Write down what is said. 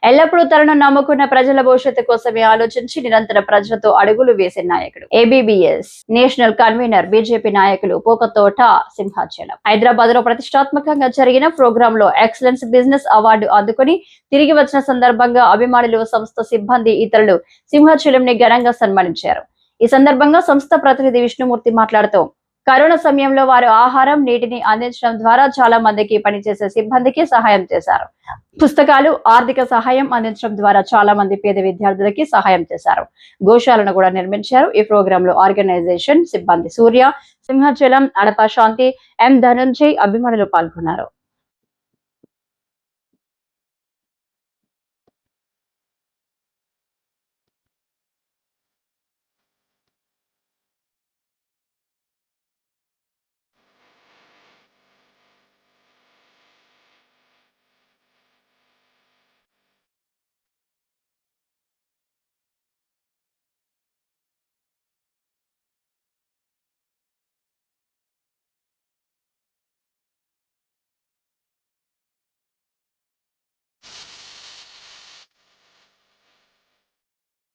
ఎల్లప్పుడూ తనను నమ్ముకున్న ప్రజల భవిష్యత్తు కోసమే ఆలోచించి నిరంతర ప్రజలతో అడుగులు వేసే నాయకుడు. ఏబీబీఎస్ నేషనల్ కన్వీనర్ బీజేపీ నాయకులు పోకతోట సింహాచలం. హైదరాబాద్ లో ప్రతిష్టాత్మకంగా జరిగిన ప్రోగ్రామ్ లో ఎక్సలెన్స్ బిజినెస్ అవార్డు అందుకుని తిరిగి వచ్చిన సందర్భంగా అభిమానులు, సంస్థ సిబ్బంది, ఇతరులు సింహాచలం ని ఘనంగా సన్మానించారు. ఈ సందర్భంగా సంస్థ ప్రతినిధి విష్ణుమూర్తి మాట్లాడుతూ కరోనా సమయంలో వారు ఆహారం, నీటిని అందించడం ద్వారా చాలా మందికి పనిచేసే సిబ్బందికి సహాయం చేశారు. పుస్తకాలు, ఆర్థిక సహాయం అందించడం ద్వారా చాలా మంది పేద విద్యార్థులకి సహాయం చేశారు. గోశాలను కూడా నిర్మించారు. ఈ ప్రోగ్రామ్ లో ఆర్గనైజేషన్ సిబ్బంది సూర్య, సింహాచలం, అడప శాంతి, ఎం ధనంజయ్ అభిమానులు పాల్గొన్నారు.